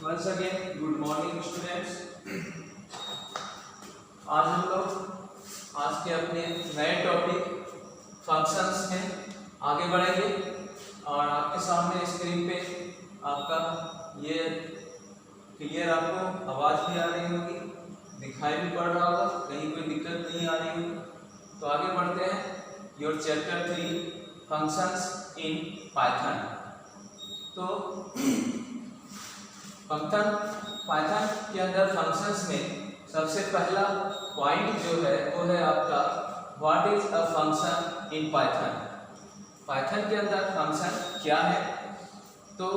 Once again, good morning students. आज हम लोग आज के अपने नए टॉपिक फंक्शंस में आगे बढ़ेंगे और आपके सामने स्क्रीन पे आपका ये क्लियर आपको आवाज़ भी आ रही होगी, दिखाई भी पड़ रहा होगा, कहीं कोई दिक्कत नहीं आ रही होगी। तो आगे बढ़ते हैं your chapter 3 functions in Python. तो पाइथन के अंदर फंक्शंस में सबसे पहला पॉइंट जो है वो है आपका what is a function in Python. Python के अंदर फंक्शन क्या है, तो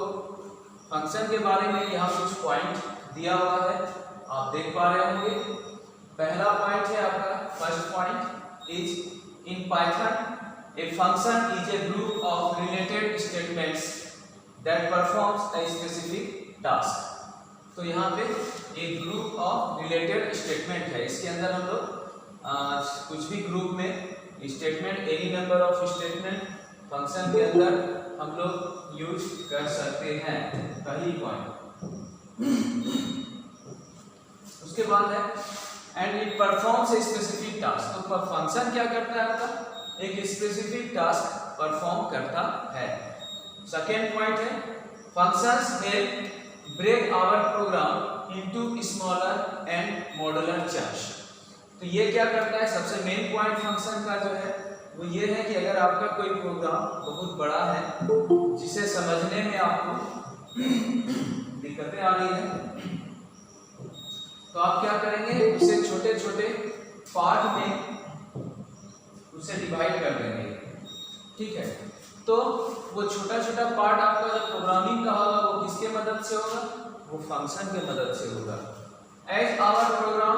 फंक्शन के बारे में यहाँ कुछ पॉइंट दिया हुआ है, आप देख पा रहे होंगे। पहला पॉइंट है आपका first point is in Python a function is a group of related statements that performs a specific task. तो यहाँ पे एक ग्रुप ऑफ रिलेटेड स्टेटमेंट है, इसके अंदर हम लोग कुछ भी ग्रुप में statement any number of statement function के अंदर हम लोग यूज कर सकते हैं, पहली पॉइंट। उसके बाद है and it performs a specific task. तो फंक्शन क्या करता है आपका, एक स्पेसिफिक टास्क परफॉर्म करता है। सेकेंड पॉइंट है functions help break our program into smaller and modular chunks. तो ये क्या करता है, सबसे मेन पॉइंट फंक्शन का जो है वो ये है कि अगर आपका कोई प्रोग्राम बहुत बड़ा है जिसे समझने में आपको दिक्कतें आ रही है, तो आप क्या करेंगे, उसे छोटे छोटे पार्ट में उसे डिवाइड कर देंगे, ठीक है। तो वो छोटा छोटा पार्ट आपका जो प्रोग्रामिंग का होगा वो किसके मदद से होगा, वो फंक्शन के मदद से होगा। As our program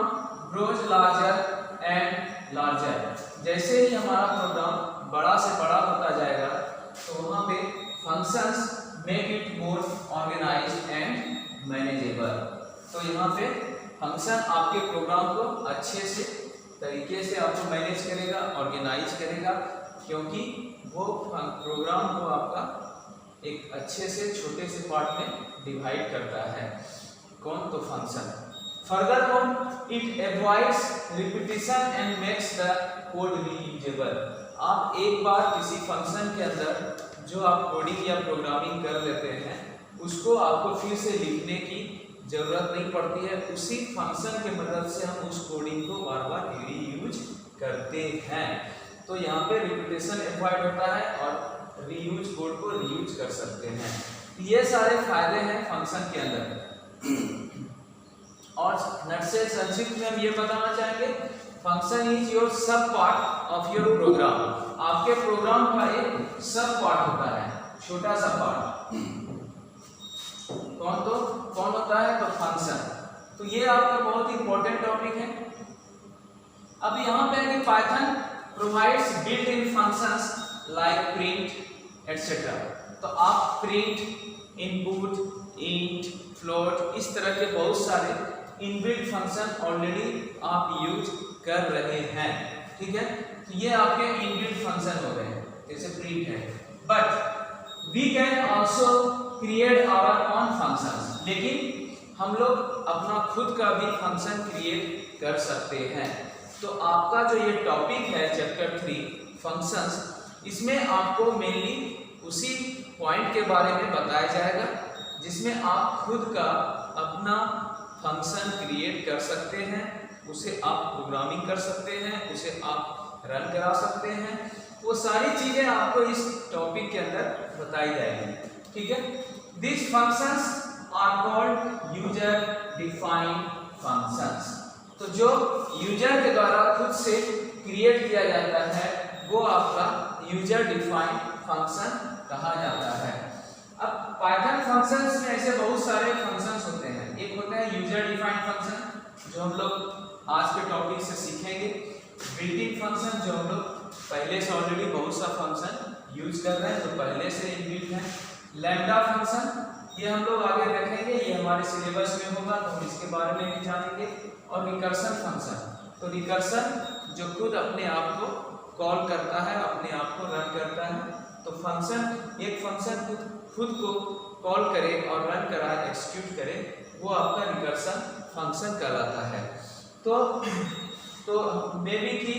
grows larger and larger, जैसे ही हमारा प्रोग्राम बड़ा से बड़ा होता जाएगा तो वहाँ पे functions make it more organised and manageable. तो यहाँ पे फंक्शन आपके प्रोग्राम को अच्छे से तरीके से आपको मैनेज करेगा, ऑर्गेनाइज करेगा, क्योंकि वो प्रोग्राम को आपका एक अच्छे से छोटे से पार्ट में डिवाइड करता है, कौन, तो function. Furthermore it avoids repetition and makes the code reusable. आप एक बार किसी फंक्शन के अंदर जो आप कोडिंग या प्रोग्रामिंग कर लेते हैं उसको आपको फिर से लिखने की जरूरत नहीं पड़ती है, उसी फंक्शन की मदद से हम उस कोडिंग को बार बार रीयूज करते हैं। तो यहाँ पे रिपीटेशन अवॉइड होता है और रीयूज कोड को रीयूज कर सकते हैं। ये सारे फायदे हैं फंक्शन के अंदर। और नट से संक्षिप्त में हम ये बताना चाहेंगे, फंक्शन इज योर सब पार्ट ऑफ योर प्रोग्राम। आपके प्रोग्राम का एक सब पार्ट होता है, छोटा सा पार्ट। कौन होता है, तो फंक्शन। तो ये आपका बहुत ही इंपॉर्टेंट टॉपिक है। अब यहाँ पे है कि Python provides built-in functions like print, etc. तो आप print, input, int, float इस तरह के बहुत सारे इनबिल्ट फंक्शन ऑलरेडी आप यूज कर रहे हैं, ठीक है। तो ये आपके इनबिल्ट फंक्शन हो गए, जैसे print है। But we can also create our own functions, लेकिन हम लोग अपना खुद का भी फंक्शन क्रिएट कर सकते हैं। तो आपका जो ये टॉपिक है चैप्टर 3 फंक्शंस, इसमें आपको मेनली उसी पॉइंट के बारे में बताया जाएगा जिसमें आप खुद का अपना फंक्शन क्रिएट कर सकते हैं, उसे आप प्रोग्रामिंग कर सकते हैं, उसे आप रन करा सकते हैं। वो सारी चीज़ें आपको इस टॉपिक के अंदर बताई जाएगी, ठीक है। This functions are called user defined functions. तो जो यूजर के द्वारा खुद से क्रिएट किया जाता है वो आपका यूजर डिफाइंड फंक्शन कहा जाता है। अब पाइथन फंक्शंस में ऐसे बहुत सारे फंक्शंस होते हैं। एक होता है यूजर डिफाइंड फंक्शन जो हम लोग आज के टॉपिक से सीखेंगे। बिल्ट इन फंक्शन जो हम लोग पहले से ऑलरेडी बहुत सा फंक्शन यूज कर रहे हैं, तो पहले से इनबिल्ट है। लैम्डा फंक्शन ये हम लोग आगे देखेंगे, ये हमारे सिलेबस में होगा तो हम इसके बारे में भी जानेंगे। और रिकर्सन फंक्शन, तो रिकर्सन जो खुद अपने आप को कॉल करता है, अपने आप को रन करता है। तो फंक्शन, एक फंक्शन खुद को कॉल करे और रन कराए, एग्जीक्यूट करे वो आपका रिकर्सन फंक्शन कहलाता है। तो मे बी कि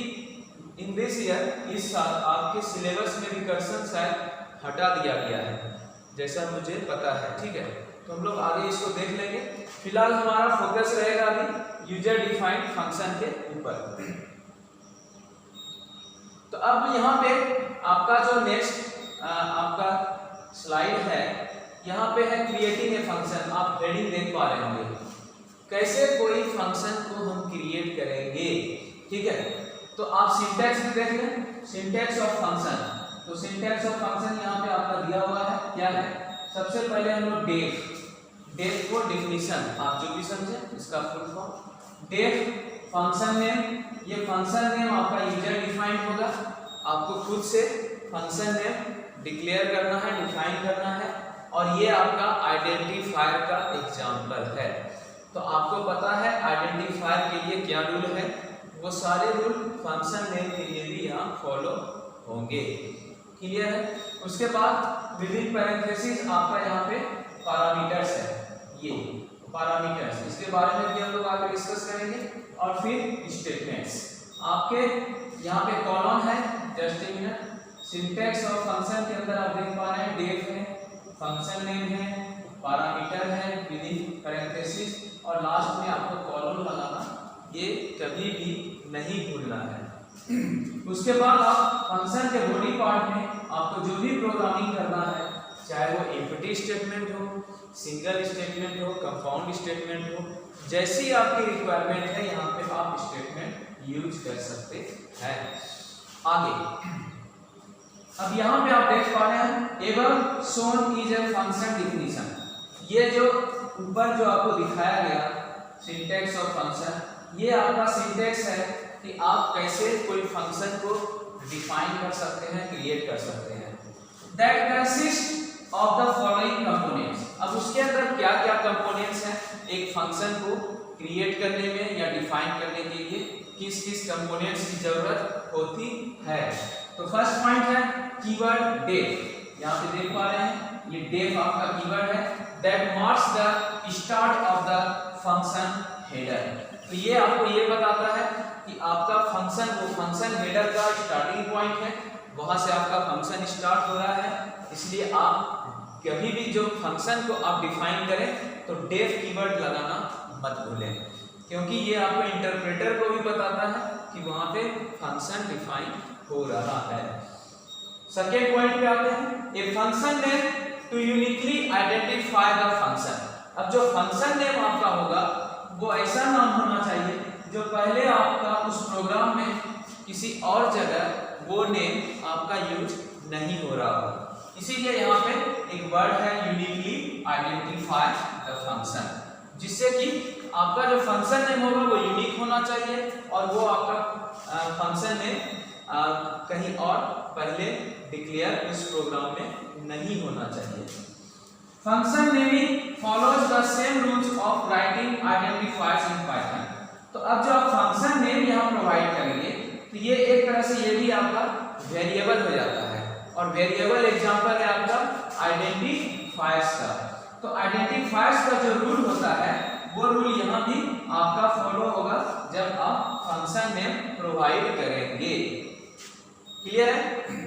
इन दिस ईयर इस साल आपके सिलेबस में रिकर्सन शायद हटा दिया गया है जैसा मुझे पता है, ठीक है। तो हम लोग आगे इसको देख लेंगे। फिलहाल हमारा फोकस रहेगा अभी यूजर डिफाइंड फंक्शन के ऊपर। तो अब यहाँ पे आपका जो नेक्स्ट आपका स्लाइड है, यहाँ पे है क्रिएटिंग ए फंक्शन। आप हेडिंग देख पा रहे होंगे, कैसे कोई फंक्शन को हम क्रिएट करेंगे, ठीक है। तो आप सिंटैक्स भी देख लें, सिंटैक्स ऑफ फंक्शन। तो सिंटैक्स ऑफ फंक्शन यहाँ पे आपका दिया हुआ है, क्या है। सबसे पहले हम लोग डेफ को डेफिनेशन, आप जो भी समझे इसका full form. Def function name, ये फंक्शन नेम आपका यूजर डिफाइंड होगा। आपको खुद से फंक्शन नेम डिक्लेयर करना है, डिफाइन करना है, और ये आपका आइडेंटिफायर का एग्जांपल है। तो आपको पता है आइडेंटिफायर के लिए क्या रूल है, वो सारे रूल फंक्शन नेम के लिए भी यहाँ फॉलो होंगे, क्लियर है। उसके बाद विदिन पैरेंथेसिस आपका यहाँ पे पैरामीटर्स है, ये पैरामीटर्स, इसके बारे में भी हम लोग आगे डिस्कस करेंगे। और फिर स्टेटमेंट्स आपके यहाँ पे कॉलम है, just a minute. Syntax of function के अंदर आप देख पा रहे हैं डेफ है, फंक्शन नेम है, पैरामीटर है विदिन पैरेंथेसिस, और लास्ट में आपको कॉलम लगाना, ये कभी भी नहीं भूलना है। उसके बाद आप फंक्शन के बॉडी पार्ट में आपको जो भी प्रोग्रामिंग करना है, चाहे वो एम्प्टी स्टेटमेंट हो, सिंगल स्टेटमेंट हो, कंपाउंड स्टेटमेंट हो, जैसी आपकी रिक्वायरमेंट है यहाँ पे आप स्टेटमेंट यूज कर सकते हैं। आगे अब यहाँ पे आप देख पा रहे हैं एवं shown is a function definition. ये जो ऊपर जो आपको दिखाया गया सिंटैक्स ऑफ फंक्शन, ये आपका सिंटैक्स है कि आप कैसे कोई फंक्शन को डिफाइन कर सकते हैं, क्रिएट कर सकते हैं। That consist of the following components. अब उसके अंदर क्या क्या कंपोनेंट्स हैं, एक फंक्शन को क्रिएट करने में या डिफाइन करने के लिए किस किस कंपोनेंट्स की जरूरत होती है। तो फर्स्ट पॉइंट है कीवर्ड डेफ। यहाँ पे देख पा रहे हैं ये डेफ आपका कीवर्ड है, that marks the start of the function header. तो ये आपको ये बताता है कि आपका फंक्शन, वो फंक्शन हेडर का स्टार्टिंग पॉइंट है, वहां से आपका फंक्शन स्टार्ट हो रहा है। इसलिए आप कभी भी जो फंक्शन को आप डिफाइन करें तो डेफ कीवर्ड लगाना मत भूलें, क्योंकि ये आपको इंटरप्रेटर को भी बताता है कि वहां पे फंक्शन डिफाइन हो रहा है। सेकेंड पॉइंट पे आते हैं, a function name to uniquely identify the function. अब जो फंक्शन नेम आपका होगा वो ऐसा नाम होना चाहिए जो पहले आपका उस प्रोग्राम में किसी और जगह वो नेम आपका यूज नहीं हो रहा हो। इसीलिए यहाँ पे एक वर्ड है यूनिकली आइडेंटिफाई द फंक्शन, जिससे कि आपका जो फंक्शन नेम होगा वो यूनिक होना चाहिए और वो आपका फंक्शन नेम कहीं और पहले डिक्लेयर इस प्रोग्राम में नहीं होना चाहिए। Function naming follows the same rules of writing identifiers in Python. तो अब जो आप फंक्शन नेम यहाँ प्रोवाइड करेंगे तो ये एक तरह से ये भी आपका वेरिएबल हो जाता है, और वेरिएबल एग्जांपल है आपका आइडेंटिफायर्स का। तो आइडेंटिफायर्स का जो रूल होता है वो रूल यहाँ भी आपका फॉलो होगा जब आप फंक्शन नेम प्रोवाइड करेंगे, क्लियर है।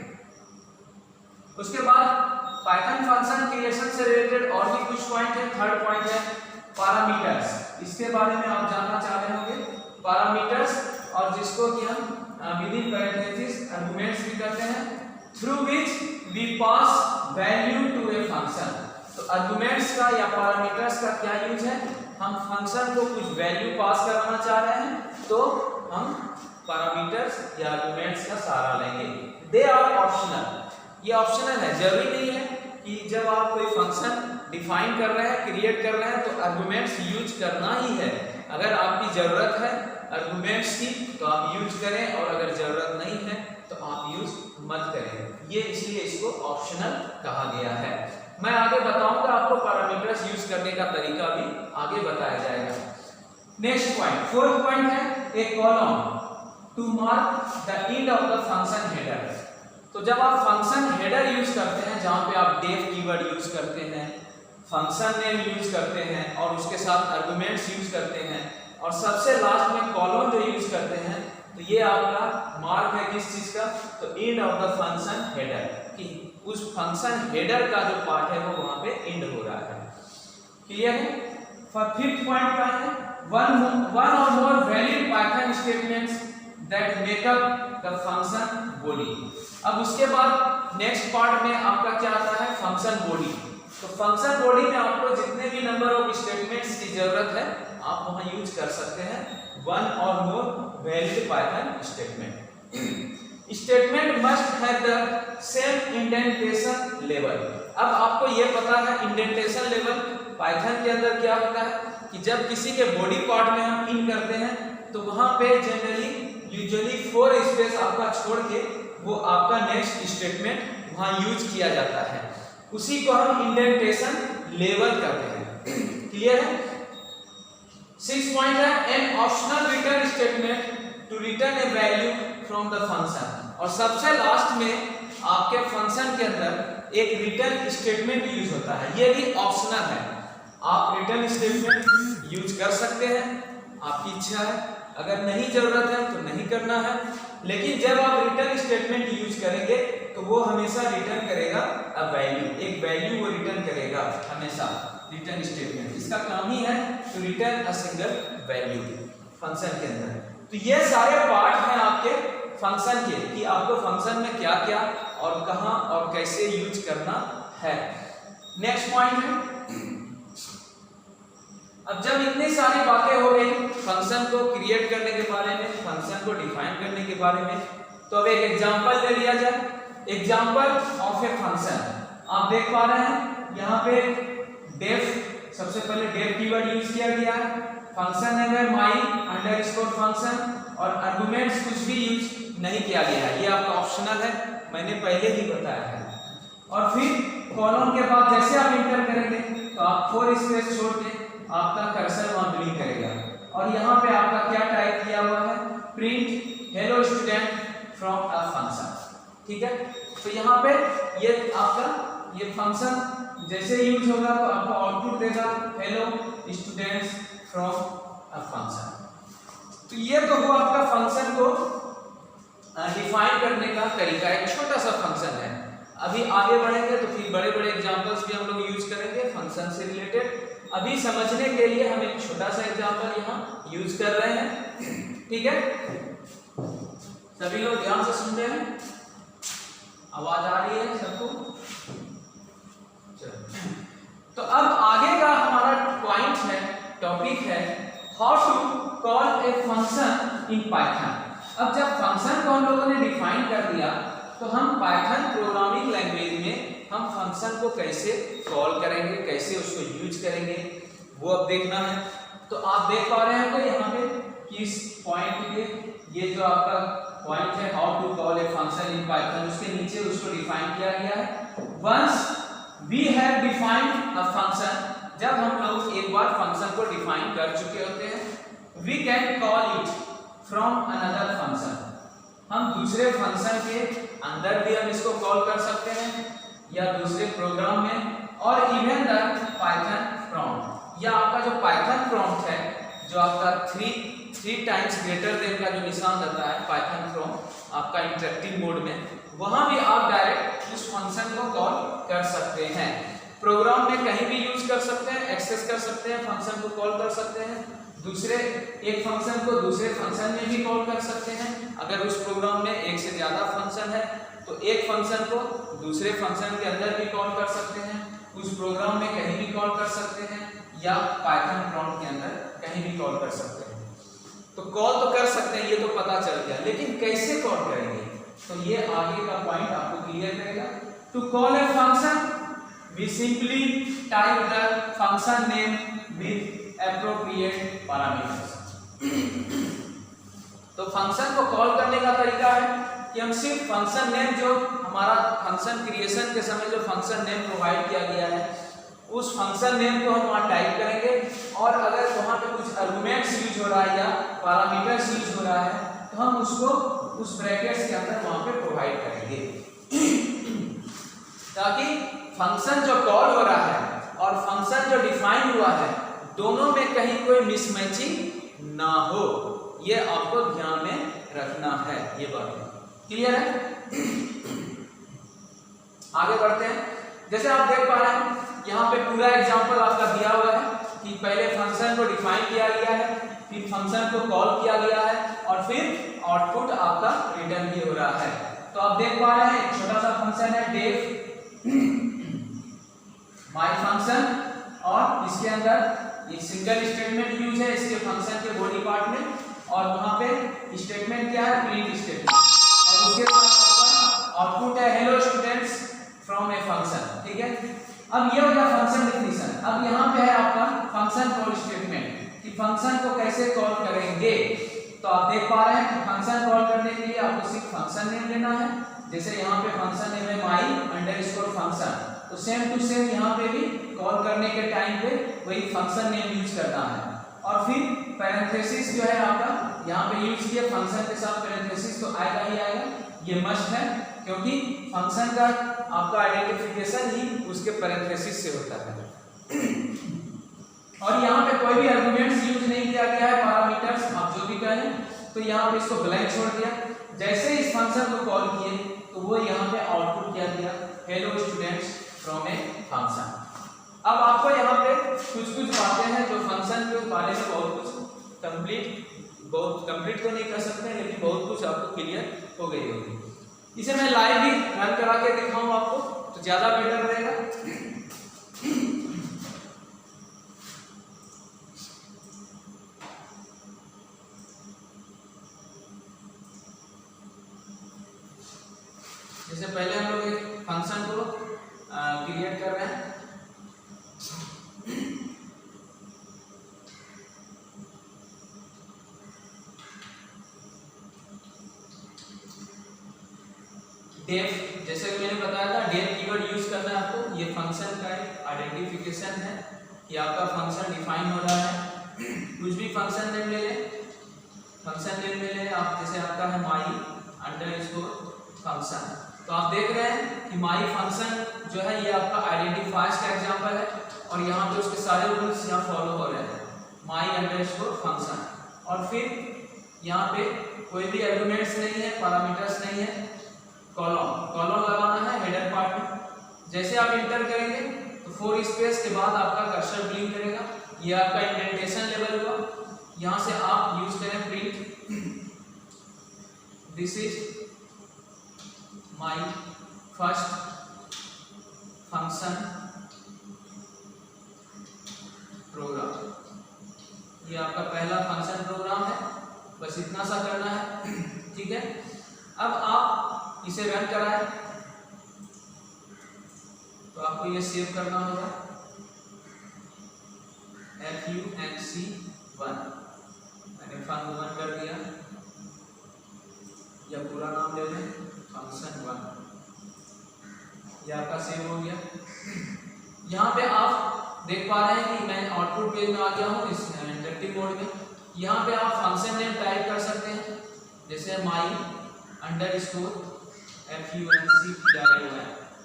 उसके बाद पाइथन फंक्शन क्रिएशन से रिलेटेड और भी कुछ पॉइंट है। थर्ड पॉइंट है पैरामीटर्स। इसके बारे में आप जानना चाह रहे होंगे पैरामीटर्स, और जिसको कि हम विदिन पैरेंथेसिस आर्गुमेंट्स भी कहते हैं, through which we pass value to a function. तो आर्गुमेंट्स का या पैरामीटर्स का क्या यूज है, हम फंक्शन को कुछ वैल्यू पास कराना चाह रहे हैं तो हम पैरामीटर्स या आर्गुमेंट्स का सहारा लेंगे। दे आर ऑप्शनल, ये ऑप्शनल है, जरूरी नहीं है कि जब आप कोई फंक्शन डिफाइन कर रहे हैं, क्रिएट कर रहे हैं तो आर्गुमेंट्स यूज करना ही है। अगर आपकी जरूरत है आर्गुमेंट्स की तो आप यूज करें, और अगर जरूरत नहीं है तो आप यूज मत करें। ये इसलिए इसको ऑप्शनल कहा गया है। मैं आगे बताऊंगा आपको पैरामीटर्स यूज करने का तरीका भी आगे बताया जाएगा। नेक्स्ट पॉइंट, फोर्थ पॉइंट है a column to mark the end of the function header. तो जब आप फंक्शन हेडर यूज करते हैं, जहां पे आप डेफ कीवर्ड यूज करते हैं, फंक्शन नेम यूज करते हैं और उसके साथ आर्गुमेंट्स यूज करते हैं और सबसे लास्ट में कॉलन जो यूज करते हैं, तो ये आपका मार्क है किस चीज का, तो and of the function header, कि उस फंक्शन हेडर का जो पार्ट है वो वहां पे एंड हो रहा है। क्लियर है? फिफ्थ पॉइंट क्या है, वन और मोर valid Python statements that make up the function body. अब उसके बाद नेक्स्ट पार्ट में आपका क्या आता है, फंक्शन बॉडी। तो फंक्शन बॉडी में आपको जितने भी नंबर ऑफ स्टेटमेंट्स की जरूरत है आप वहां यूज कर सकते हैं, वन और मोर valid Python statement. Statement must have the same indentation level. अब आपको ये पता है इंडेंटेशन लेवल पाइथन के अंदर क्या होता है कि जब किसी के बॉडी पार्ट में हम इन करते हैं तो वहां पे जनरली यूजुअली 4 स्पेस आपका छोड़ के वो आपका नेक्स्ट स्टेटमेंट वहां यूज किया जाता है, उसी को हम इंडेंटेशन लेवल कहते हैं। क्लियर है? 6 पॉइंट है an optional return statement to return a value from the function. और सबसे लास्ट में आपके फंक्शन के अंदर एक रिटर्न स्टेटमेंट यूज होता है, ये भी ऑप्शनल है। आप रिटर्न स्टेटमेंट यूज कर सकते हैं, आपकी इच्छा है, अगर नहीं जरूरत है तो नहीं करना है, लेकिन जब आप रिटर्न स्टेटमेंट यूज करेंगे तो वो हमेशा रिटर्न करेगा अ वैल्यू, एक वैल्यू वो रिटर्न करेगा हमेशा। रिटर्न स्टेटमेंट इसका काम ही है to return a single value function के अंदर। तो ये सारे पार्ट हैं आपके फंक्शन के कि आपको फंक्शन में क्या क्या और कहां और कैसे यूज करना है। नेक्स्ट पॉइंट है, अब जब इतनी सारी बातें हो गई फंक्शन को क्रिएट करने के बारे में, फंक्शन को डिफाइन करने के बारे में, तो अब एक एग्जांपल ले लिया जाए। एग्जांपल ऑफ ए फंक्शन आप देख पा रहे हैं यहाँ पे डेफ, सबसे पहले डेफ कीवर्ड यूज किया गया है। फंक्शन नेम है माई अंडरस्कोर फंक्शन और आर्गुमेंट्स कुछ भी यूज नहीं किया गया है, ये आपका ऑप्शनल है, मैंने पहले ही बताया है। और फिर कॉलम के बाद जैसे आप इंटर करेंगे तो आप 4 स्पेस छोड़ के आपका कर्सर वहां ब्लिंक करेगा और यहाँ पे आपका क्या टाइप किया हुआ है, print hello student from a function. ठीक है, तो यहाँ पे ये आपका ये फंक्शन जैसे यूज होगा तो आपको आउटपुट देगा hello students from a function. तो ये तो हुआ आपका फंक्शन को डिफाइन करने का तरीका, एक छोटा सा फंक्शन है। अभी आगे बढ़ेंगे तो फिर बड़े बड़े एग्जांपल्स भी हम लोग यूज करेंगे फंक्शन से रिलेटेड। अभी समझने के लिए हम एक छोटा सा एग्जांपल यहाँ यूज कर रहे हैं। ठीक है, सभी लोग ध्यान से सुन रहे हैं, आवाज आ रही है सबको? तो अब आगे का हमारा पॉइंट है, टॉपिक है how to call a function in Python. अब जब फंक्शन को हम लोगों ने डिफाइन कर दिया तो हम पाइथन प्रोग्रामिंग लैंग्वेज में हम फंक्शन को कैसे कॉल करेंगे, कैसे उसको यूज करेंगे, वो अब देखना है। तो आप देख पा रहे हैं तो यहाँ पे किस पॉइंट पे ये जो आपका पॉइंट है how to call a function in Python, उसके नीचे उसको डिफाइन किया गया है। Once we have defined a function, जब हम लोग एक बार फंक्शन को डिफाइन कर चुके होते हैं, we can call it from another function, हम दूसरे फंक्शन के अंदर भी हम इसको कॉल कर सकते हैं या दूसरे प्रोग्राम में, और इवन द पाइथन प्रॉम्प्ट, या आपका जो पाइथन प्रॉम्प्ट है जो आपका 3 टाइम्स ग्रेटर देन का जो निशान रहता है पाइथन प्रॉम्प्ट आपका इंटरेक्टिव मोड में, वहां भी आप डायरेक्ट उस फंक्शन को कॉल कर सकते हैं। प्रोग्राम में कहीं भी यूज कर सकते हैं, एक्सेस कर सकते हैं, फंक्शन को कॉल कर सकते हैं, दूसरे एक फंक्शन को दूसरे फंक्शन में भी कॉल कर सकते हैं। अगर उस प्रोग्राम में एक से ज्यादा फंक्शन है तो एक फंक्शन को दूसरे फंक्शन के अंदर भी कॉल कर सकते हैं, उस प्रोग्राम में कहीं भी कॉल कर सकते हैं, या पाइथन प्रॉम्प्ट के अंदर कहीं भी कॉल कर सकते हैं। तो कॉल तो कर सकते हैं, ये तो पता चल गया, लेकिन कैसे कॉल करेंगे तो ये आगे का पॉइंट आपको क्लियर करेगा। To call a function we simply type the function name with appropriate parameters. तो फंक्शन को कॉल करने का तरीका है कि हम सिर्फ फंक्शन नेम, जो हमारा फंक्शन क्रिएशन के समय जो फंक्शन नेम प्रोवाइड किया गया है, उस फंक्शन नेम को हम वहाँ टाइप करेंगे, और अगर वहाँ पे कुछ आर्गुमेंट्स यूज हो रहा है या पैरामीटर्स यूज हो रहा है तो हम उसको उस ब्रैकेट्स के अंदर वहाँ पे प्रोवाइड करेंगे, ताकि फंक्शन जो कॉल हो रहा है और फंक्शन जो डिफाइन हुआ है दोनों में कहीं कोई मिसमैचिंग ना हो, ये आपको ध्यान में रखना है। ये बात क्लियर है? आगे बढ़ते हैं। जैसे आप देख पा रहे हैं यहाँ पे पूरा एग्जांपल आपका दिया हुआ है कि पहले फंक्शन को डिफाइन किया गया है, फिर फंक्शन को कॉल किया गया है और फिर आउटपुट आपका रिटर्न भी हो रहा है। तो आप देख पा रहे हैं एक छोटा सा फंक्शन है डेफ माय फंक्शन, और इसके अंदर ये सिंगल स्टेटमेंट यूज है इसके फंक्शन के बॉडी पार्ट में, और वहां पे स्टेटमेंट क्या है, प्रिंट स्टेटमेंट, और उसके बाद आपका आउटपुट है hello students from a function. ठीक है, अब ये हो गया फंक्शन डेफिनेशन। अब यहाँ पे है आपका फंक्शन कॉल स्टेटमेंट कि फंक्शन को कैसे कॉल करेंगे। तो आप देख पा रहे हैं कि फंक्शन कॉल करने के लिए आपको सिर्फ फंक्शन नेम लेना है। जैसे यहाँ पे फंक्शन नेम है my_function, तो सेम टू सेम यहाँ पे भी कॉल करने के टाइम पे वही फंक्शन नेम यूज करना है। और फिर पैरेंथेसिस जो है आपका यहाँ पे यूज किया, फंक्शन के साथ पैरेंथेसिस तो आएगा ही आएगा, ये मस्ट है, क्योंकि फंक्शन का आपका आइडेंटिफिकेशन ही उसके पैरेंथेसिस से होता है। और यहाँ पे कोई भी आर्गुमेंट्स यूज नहीं किया गया है, पैरामीटर्स आप जो भी कहें, तो यहाँ पे इसको ब्लैंक छोड़ दिया। जैसे इस फंक्शन को कॉल किए तो वो यहाँ पे आउटपुट क्या दिया, hello students from a function. अब आपको यहाँ पे कुछ बातें हैं जो फंक्शन के बारे में बहुत कुछ कंप्लीट तो नहीं कर सकते, लेकिन बहुत कुछ आपको क्लियर हो गई होगी। इसे मैं लाइव भी रन करा के दिखाऊं आपको तो ज्यादा बेटर रहेगा। जैसे पहले हम लोग एक फंक्शन को क्रिएट कर रहे हैं। डेफ, जैसे कि मैंने बताया था डेफ कीवर्ड यूज करना है आपको। ये फंक्शन का एक आइडेंटिफिकेशन है कि आपका फंक्शन डिफाइन हो रहा है। कुछ भी फंक्शन नेम ले लें, फंक्शन नेम ले लें आप, जैसे आपका है my_function। तो आप देख रहे हैं कि माई फंक्शन जो है ये आपका आइडेंटिफायर्स का एग्जांपल है, और यहाँ पे उसके सारे रूल्स यहाँ फॉलो हो रहे हैं, my_function। और फिर यहाँ पे कोई भी आर्गुमेंट्स नहीं है, पैरामीटर्स नहीं है, कॉलम लगाना है हेडर पार्ट में। जैसे आप इंटर करेंगे तो 4 स्पेस के बाद आपका कर्सर ब्लिंक करेगा, ये आपका इंडेंटेशन लेवल हुआ। यहाँ से आप यूज करें print this is my first function program. ये आपका पहला फंक्शन प्रोग्राम है, बस इतना सा करना है। ठीक है, अब आप इसे रन कराएं तो आपको ये सेव करना होगा func1। मैंने fun1 कर दिया, या पूरा नाम ले लें function1। ये आपका सेव हो गया। यहाँ पे आप देख पा रहे हैं कि मैं आउटपुट पेज में आ गया हूँ इस इंटरेक्टिव मोड में। यहाँ पे आप फंक्शन नेम टाइप कर सकते हैं, जैसे my_func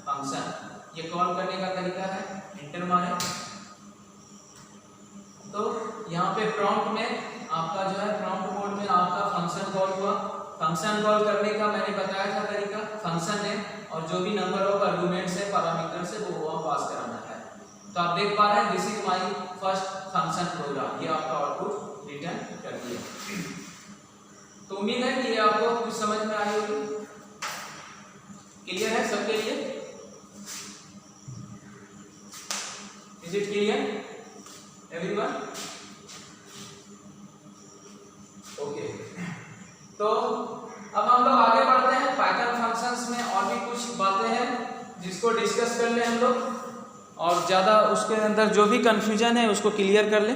फंक्शन। ये कॉल करने का तरीका है, इंटर मारें तो यहाँ पे प्रॉम्प्ट में आपका जो है प्रॉम्प्ट मोड में आपका फंक्शन कॉल हुआ। फंक्शन कॉल करने का मैंने बताया था तरीका, फंक्शन नेम और जो भी नंबर ऑफ आर्गुमेंट्स है पैरामीटर से वो वहाँ पास कराना है। तो आप देख पा रहे हैं this is my first function program, ये आपका आउटपुट रिटर्न कर दिया। तो उम्मीद है कि ये आपको कुछ समझ में आई होगी। क्लियर है सबके लिए? Is it clear everyone? Okay, तो अब हम लोग आगे बढ़ते हैं पाइथन फंक्शंस में। और भी कुछ बातें हैं जिसको डिस्कस कर लें हम लोग, और ज़्यादा उसके अंदर जो भी कंफ्यूजन है उसको क्लियर कर लें।